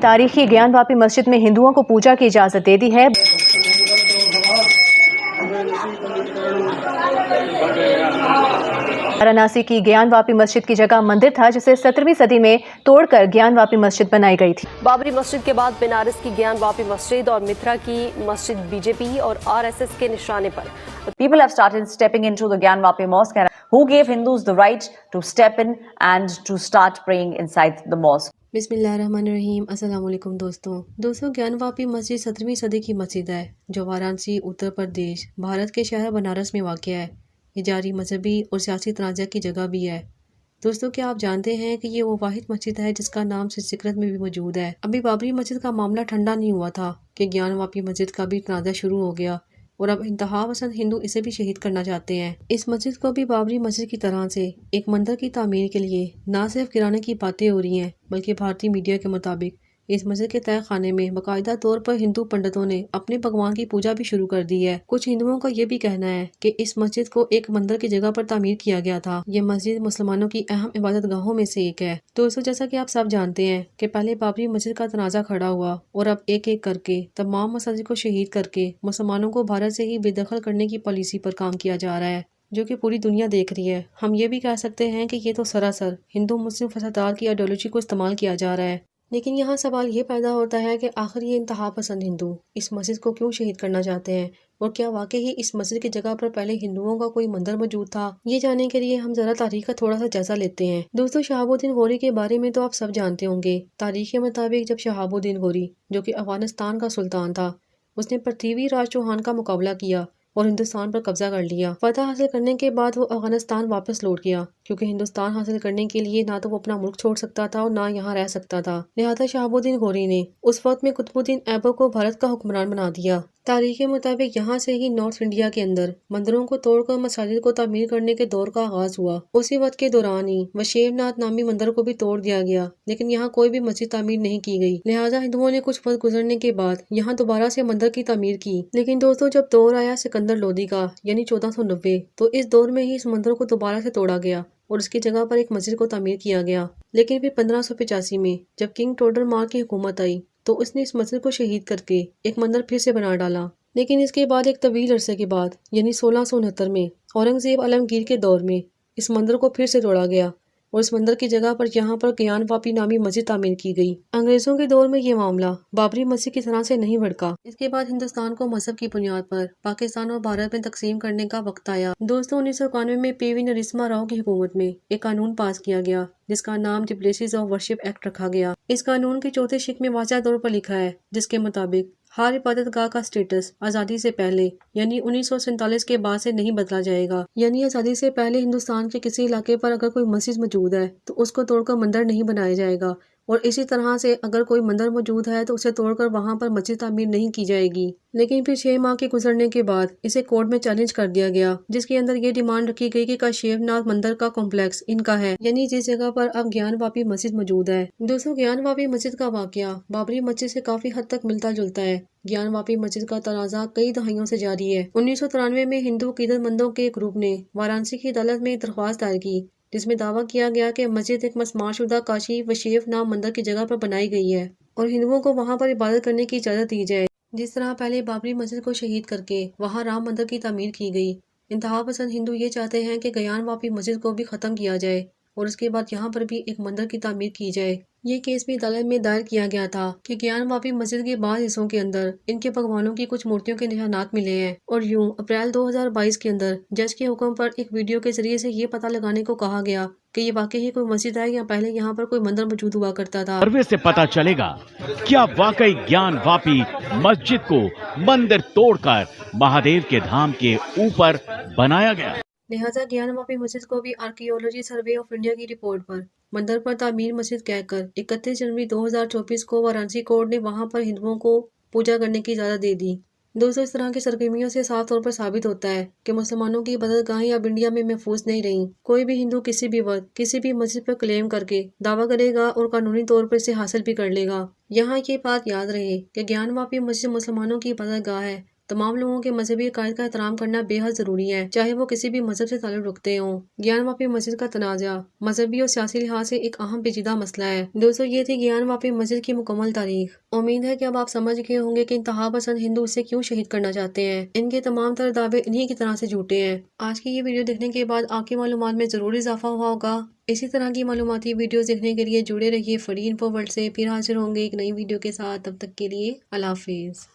تاریخی گیان واپی مسجد میں ہندوؤں کو پوجا کی اجازت دے دی ہے۔ وارانسی کی گیان واپی مسجد کی جگہ مندر تھا جسے 17ویں صدی میں توڑ کر گیان واپی مسجد بنائی گئی تھی۔ بابری مسجد کے بعد بنارس کی گیان واپی مسجد اور متھرا کی مسجد بی جے پی اور RSS کے نشانے پر۔ People have started stepping into the Gyan Vapi mosque, who gave Hindus the right to step in and to start praying inside the mosque. بسم اللہ الرحمن الرحیم۔ السلام علیکم دوستوں گیان واپی مسجد 17ویں صدی کی مسجد ہے جو وارانسی اتر پردیش بھارت کے شہر بنارس میں واقع ہے۔ یہ جاری مذہبی اور سیاسی تنازع کی جگہ بھی ہے۔ دوستوں کیا آپ جانتے ہیں کہ یہ وہ واحد مسجد ہے جس کا نام سکرت میں بھی موجود ہے۔ ابھی بابری مسجد کا معاملہ ٹھنڈا نہیں ہوا تھا کہ گیان واپی مسجد کا بھی تنازع شروع ہو گیا اور اب انتہا پسند ہندو اسے بھی شہید کرنا چاہتے ہیں۔ اس مسجد کو بھی بابری مسجد کی طرح سے ایک مندر کی تعمیر کے لیے نہ صرف گرانے کی باتیں ہو رہی ہیں بلکہ بھارتی میڈیا کے مطابق اس مسجد کے تہہ خانے میں باقاعدہ طور پر ہندو پنڈتوں نے اپنے بھگوان کی پوجا بھی شروع کر دی ہے۔ کچھ ہندوؤں کا یہ بھی کہنا ہے کہ اس مسجد کو ایک مندر کی جگہ پر تعمیر کیا گیا تھا۔ یہ مسجد مسلمانوں کی اہم عبادت گاہوں میں سے ایک ہے۔ دوستوں جیسا کہ آپ سب جانتے ہیں کہ پہلے بابری مسجد کا تنازع کھڑا ہوا اور اب ایک ایک کر کے تمام مساجد کو شہید کر کے مسلمانوں کو بھارت سے ہی بے دخل کرنے کی پالیسی پر کام کیا جا رہا ہے جو کہ پوری دنیا دیکھ رہی ہے۔ ہم یہ بھی کہہ سکتے ہیں کہ یہ تو سراسر ہندو مسلم فسادات کی آئیڈیالوجی کو استعمال کیا جا رہا ہے۔ لیکن یہاں سوال یہ پیدا ہوتا ہے کہ آخر یہ انتہا پسند ہندو اس مسجد کو کیوں شہید کرنا چاہتے ہیں اور کیا واقعی اس مسجد کی جگہ پر پہلے ہندوؤں کا کوئی مندر موجود تھا؟ یہ جاننے کے لیے ہم ذرا تاریخ کا تھوڑا سا جائزہ لیتے ہیں۔ دوستوں شہاب الدین غوری کے بارے میں تو آپ سب جانتے ہوں گے۔ تاریخ کے مطابق جب شہاب الدین غوری جو کہ افغانستان کا سلطان تھا اس نے پرتھوی راج چوہان کا مقابلہ کیا اور ہندوستان پر قبضہ کر لیا۔ فتح حاصل کرنے کے بعد وہ افغانستان واپس لوٹ گیا کیونکہ ہندوستان حاصل کرنے کے لیے نہ تو وہ اپنا ملک چھوڑ سکتا تھا اور نہ یہاں رہ سکتا تھا، لہذا شہاب الدین غوری نے اس وقت میں قطب الدین ایبک کو بھارت کا حکمران بنا دیا۔ تاریخ کے مطابق یہاں سے ہی نارتھ انڈیا کے اندر مندروں کو توڑ کر مساجد کو تعمیر کرنے کے دور کا آغاز ہوا۔ اسی وقت کے دوران ہی وشیو ناتھ نامی مندر کو بھی توڑ دیا گیا لیکن یہاں کوئی بھی مسجد تعمیر نہیں کی گئی، لہٰذا ہندوؤں نے کچھ وقت گزرنے کے بعد یہاں دوبارہ سے مندر کی تعمیر کی۔ لیکن دوستوں جب دور آیا سکندر لودھی کا یعنی 1490 تو اس دور میں ہی اس مندر کو دوبارہ سے توڑا گیا اور اس کی جگہ پر ایک مسجد کو تعمیر کیا گیا۔ لیکن پھر 1585 میں جب کنگ ٹوڈر مال کی حکومت آئی تو اس نے اس مسجد کو شہید کر کے ایک مندر پھر سے بنا ڈالا۔ لیکن اس کے بعد ایک طویل عرصے کے بعد یعنی 1669 میں اورنگزیب عالمگیر کے دور میں اس مندر کو پھر سے توڑا گیا اور اس مندر کی جگہ پر یہاں پر گیان واپی نامی مسجد تعمیر کی گئی۔ انگریزوں کے دور میں یہ معاملہ بابری مسجد کی طرح سے نہیں بھڑکا۔ اس کے بعد ہندوستان کو مذہب کی بنیاد پر پاکستان اور بھارت میں تقسیم کرنے کا وقت آیا۔ دوستوں 1991 میں PV نرسمہا راؤ کی حکومت میں ایک قانون پاس کیا گیا جس کا نام دی پلیسز آف ورشپ ایکٹ رکھا گیا۔ اس قانون کے چوتھے شق میں واضح طور پر لکھا ہے جس کے مطابق ہر عبادت گاہ کا سٹیٹس آزادی سے پہلے یعنی 1947 کے بعد سے نہیں بدلا جائے گا۔ یعنی آزادی سے پہلے ہندوستان کے کسی علاقے پر اگر کوئی مسجد موجود ہے تو اس کو توڑ کر مندر نہیں بنایا جائے گا، اور اسی طرح سے اگر کوئی مندر موجود ہے تو اسے توڑ کر وہاں پر مسجد تعمیر نہیں کی جائے گی۔ لیکن پھر 6 ماہ کے گزرنے کے بعد اسے کورٹ میں چیلنج کر دیا گیا جس کے اندر یہ ڈیمانڈ رکھی گئی کہ کاشیو ناتھ مندر کا کمپلیکس ان کا ہے، یعنی جس جگہ پر اب گیان واپی مسجد موجود ہے۔ دوستوں گیان واپی مسجد کا واقعہ بابری مسجد سے کافی حد تک ملتا جلتا ہے۔ گیان واپی مسجد کا تنازع کئی دہائیوں سے جاری ہے۔ 1993 میں ہندو عقیدت مندوں کے ایک گروپ نے وارانسی کی عدالت میں ایک درخواست دائر کی جس میں دعویٰ کیا گیا کہ مسجد ایک مسمار شدہ کاشی وشیو نام مندر کی جگہ پر بنائی گئی ہے اور ہندوؤں کو وہاں پر عبادت کرنے کی اجازت دی جائے، جس طرح پہلے بابری مسجد کو شہید کر کے وہاں رام مندر کی تعمیر کی گئی۔ انتہا پسند ہندو یہ چاہتے ہیں کہ گیان واپی مسجد کو بھی ختم کیا جائے اور اس کے بعد یہاں پر بھی ایک مندر کی تعمیر کی جائے۔ یہ کیس بھی عدالت میں دائر کیا گیا تھا کہ گیان واپی مسجد کے بعض حصوں کے اندر ان کے بھگوانوں کی کچھ مورتیوں کے نشانات ملے ہیں، اور یوں اپریل 2022 کے اندر جج کے حکم پر ایک ویڈیو کے ذریعے سے یہ پتہ لگانے کو کہا گیا کہ یہ واقعی کوئی مسجد ہے یا پہلے یہاں پر کوئی مندر موجود ہوا کرتا تھا۔ سروے سے پتہ چلے گا کیا واقعی گیان واپی مسجد کو مندر توڑ کر مہادیو کے دھام کے اوپر بنایا گیا۔ لہٰذا گیان واپی مسجد کو بھی آرکیولوجی سروے آف انڈیا کی رپورٹ پر مندر پر تعمیر مسجد کہہ کر 31 جنوری 2024 کو وارانسی کورٹ نے وہاں پر ہندوؤں کو پوجا کرنے کی اجازت دے دی۔ دوستوں اس طرح کی سرگرمیوں سے صاف طور پر ثابت ہوتا ہے کہ مسلمانوں کی عبادت گاہیں اب انڈیا میں محفوظ نہیں رہیں۔ کوئی بھی ہندو کسی بھی وقت کسی بھی مسجد پر کلیم کر کے دعویٰ کرے گا اور قانونی طور پر اسے حاصل بھی کر لے گا۔ یہاں یہ بات یاد رہے کہ گیان واپی مسجد مسلمانوں کی عبادت گاہ ہے تمام لوگوں کے مذہبی عقائد کا احترام کرنا بے حد ضروری ہے، چاہے وہ کسی بھی مذہب سے تعلق رکھتے ہوں۔ گیان واپی مسجد کا تنازع مذہبی اور سیاسی لحاظ سے ایک اہم پیچیدہ مسئلہ ہے۔ دوستو، یہ تھی گیان واپی مسجد کی مکمل تاریخ۔ امید ہے کہ اب آپ سمجھ گئے ہوں گے کہ انتہا پسند ہندو اسے کیوں شہید کرنا چاہتے ہیں۔ ان کے تمام تر دعوے انہی کی طرح سے جھوٹے ہیں۔ آج کی یہ ویڈیو دیکھنے کے بعد آپ کی معلومات میں ضرور اضافہ ہوا ہوگا۔ اسی طرح کی معلوماتی ویڈیوز دیکھنے کے لیے جڑے رہیے فری انفو ورلڈ سے۔ پھر حاضر ہوں گے ایک نئی ویڈیو کے ساتھ، تب تک کے لیے اللہ حافظ۔